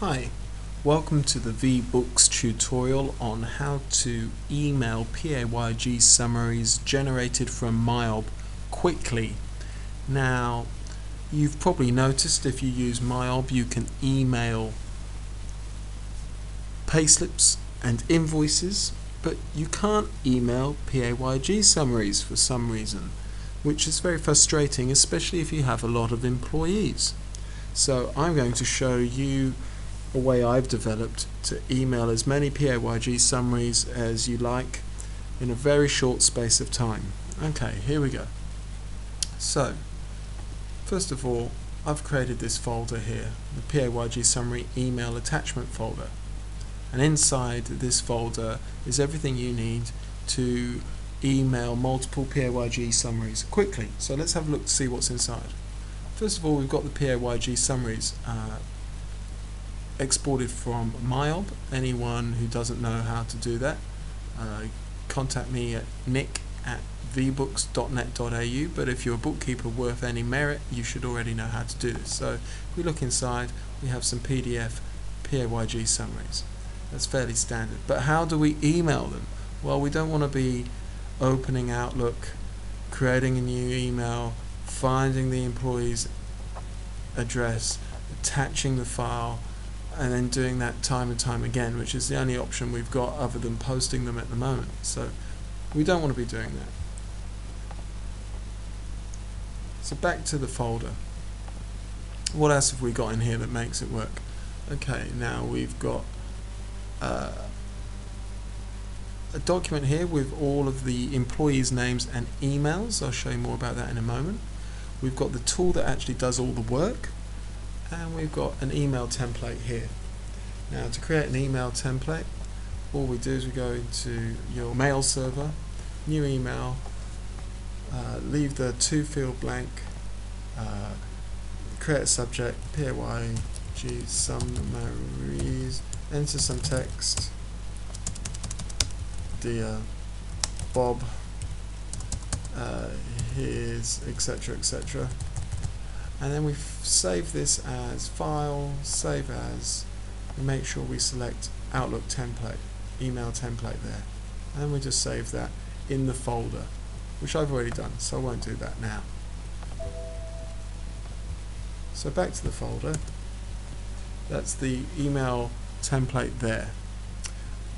Hi, welcome to the VBooks tutorial on how to email PAYG summaries generated from MYOB quickly. Now, you've probably noticed if you use MYOB you can email payslips and invoices, but you can't email PAYG summaries for some reason, which is very frustrating, especially if you have a lot of employees. So I'm going to show you a way I've developed to email as many PAYG summaries as you like in a very short space of time. Okay, here we go. So, first of all, I've created this folder here, the PAYG summary email attachment folder. And inside this folder is everything you need to email multiple PAYG summaries quickly. So let's have a look to see what's inside. First of all, we've got the PAYG summaries exported from MYOB. Anyone who doesn't know how to do that, contact me at nick@vbooks.net.au, but if you're a bookkeeper worth any merit, you should already know how to do this. So if we look inside, we have some PDF PAYG summaries. That's fairly standard. But how do we email them? Well, we don't want to be opening Outlook, creating a new email, finding the employee's address, attaching the file, and then doing that time and time again, which is the only option we've got other than posting them at the moment. So we don't want to be doing that. So back to the folder. What else have we got in here that makes it work? Okay, now we've got a document here with all of the employees' names and emails. I'll show you more about that in a moment. We've got the tool that actually does all the work, and we've got an email template here. Now, to create an email template, all we do is we go into your mail server, new email, leave the to field blank, create a subject, PAYG summaries, enter some text, Dear Bob, here's etc, etc, and then we save this as file, save as, and make sure we select Outlook template, email template there, and we just save that in the folder, which I've already done, so I won't do that now. So back to the folder. That's the email template there.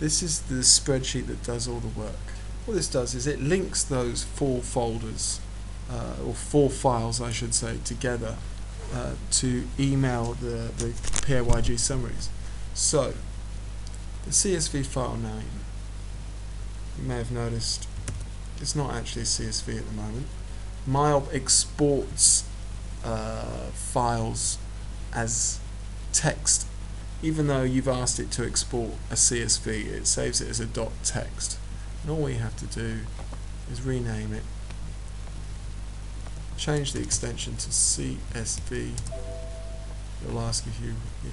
This is the spreadsheet that does all the work. What this does is it links those four folders, or four files I should say, together to email the PAYG summaries. So the CSV file now, you may have noticed it's not actually a CSV at the moment. MYOB exports files as text. Even though you've asked it to export a CSV, it saves it as a .text. And all we have to do is rename it, change the extension to CSV. It'll ask if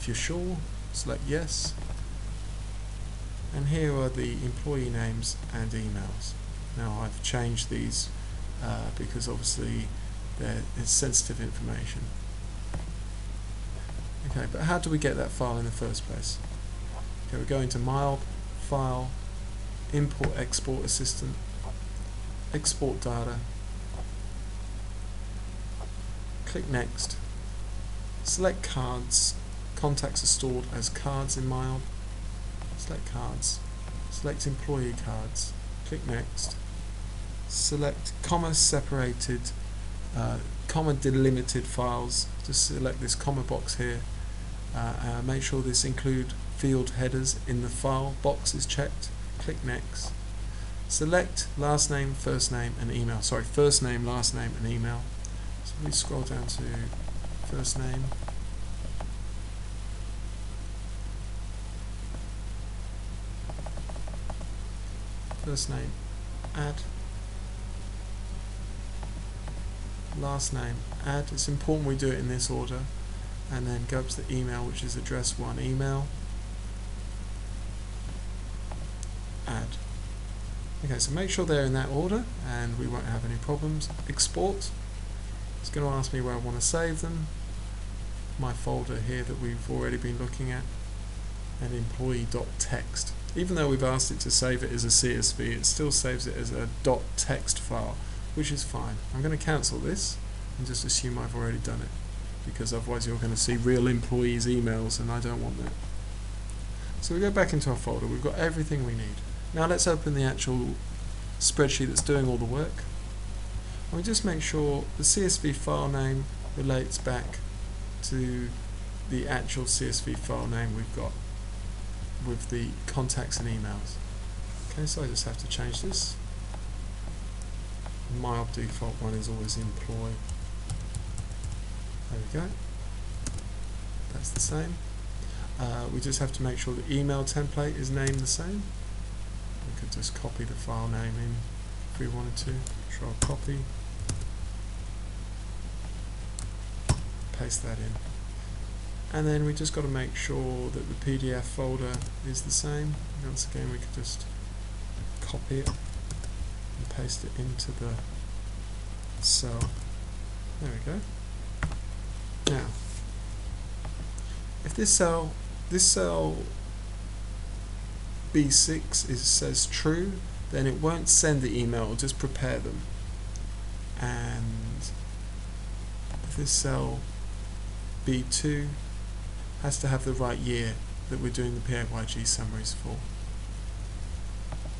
you're sure, select yes, and here are the employee names and emails. Now I've changed these because obviously it's sensitive information. Okay, but how do we get that file in the first place? Okay, we go into MYOB, File, Import Export Assistant, Export Data, click Next, select Cards, contacts are stored as cards in MYOB, select Cards, select Employee Cards, click Next, select comma separated, comma delimited files, just select this comma box here, make sure this include field headers in the file box is checked, click Next, select last name, first name and email, sorry, first name, last name and email. So we scroll down to first name, add, last name, add. It's important we do it in this order, and then go up to the email, which is address 1 email, add. Okay, so make sure they're in that order and we won't have any problems. Export. It's going to ask me where I want to save them. my folder here that we've already been looking at, and employee.txt. Even though we've asked it to save it as a CSV, it still saves it as a .txt file, which is fine. I'm going to cancel this and just assume I've already done it, because otherwise you're going to see real employees' emails, and I don't want that. So we go back into our folder. We've got everything we need. Now let's open the actual spreadsheet that's doing all the work. And we just make sure the CSV file name relates back to the actual CSV file name we've got with the contacts and emails. Okay, so I just have to change this. MYOB default one is always employ. There we go. That's the same. We just have to make sure the email template is named the same. We could just copy the file name in if we wanted to. Control copy. Paste that in. And then we just got to make sure that the PDF folder is the same. Once again, we could just copy it and paste it into the cell. There we go. Now, if this cell B6 says true, then it won't send the email, it'll just prepare them. And if this cell B2 has to have the right year that we're doing the PAYG summaries for.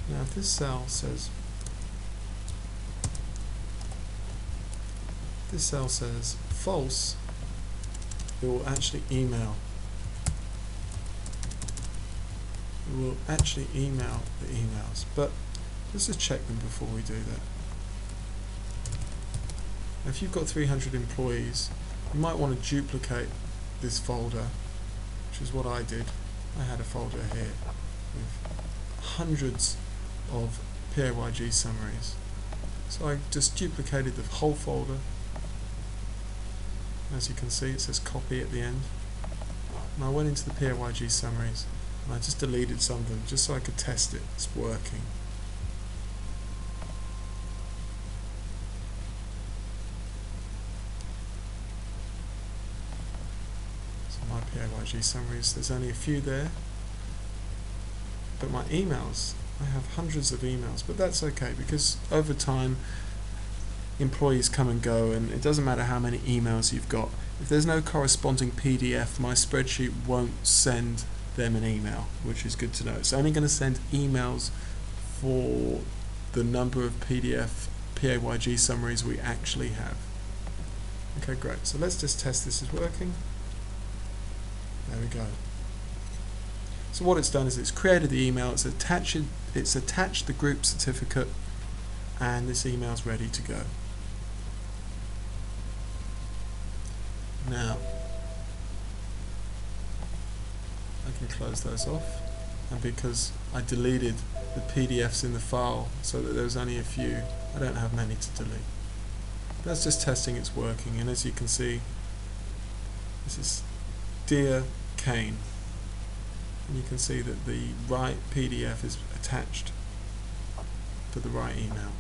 Now if this cell says false, it will actually email. It will actually email the emails, but let's just check them before we do that. If you've got 300 employees, you might want to duplicate this folder, which is what I did. I had a folder here with hundreds of PAYG summaries. So I just duplicated the whole folder. As you can see, it says copy at the end. And I went into the PAYG summaries and I just deleted some of them just so I could test it. It's working. My PAYG summaries, there's only a few there, but my emails, I have hundreds of emails, but that's okay because over time employees come and go and it doesn't matter how many emails you've got. If there's no corresponding PDF, my spreadsheet won't send them an email, which is good to know. It's only going to send emails for the number of PAYG summaries we actually have. Okay, great. So let's just test this is working. There we go. So what it's done is it's created the email, it's attached the group certificate, and this email's ready to go. Now I can close those off, and because I deleted the PDFs in the file so that there was only a few, I don't have many to delete. That's just testing it's working, and as you can see, this is Dear Kane, and you can see that the right PDF is attached to the right email.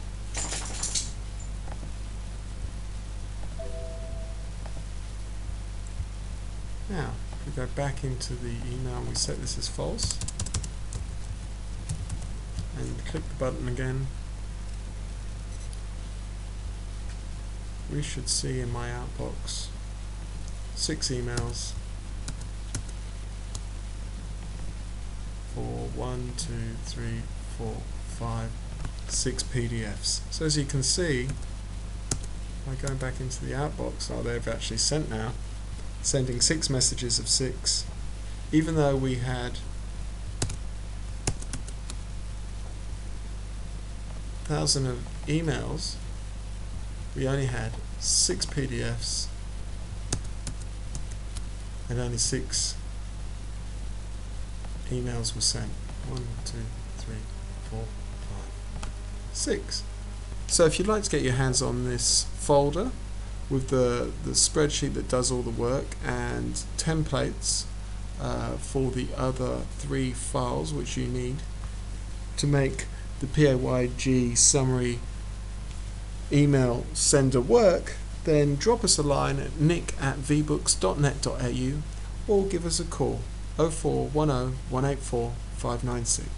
Now, if we go back into the email and we set this as false, and click the button again, we should see in my outbox 6 emails for 1, 2, 3, 4, 5, 6 PDFs. So as you can see, by going back into the outbox, they've actually sent now, sending 6 messages of 6, even though we had thousands of emails, we only had 6 PDFs and only 6 emails were sent. 1, 2, 3, 4, 5, 6. So if you'd like to get your hands on this folder with the spreadsheet that does all the work and templates for the other 3 files which you need to make the PAYG summary email sender work, then drop us a line at nick@vbooks.net.au or give us a call 0410 184 596.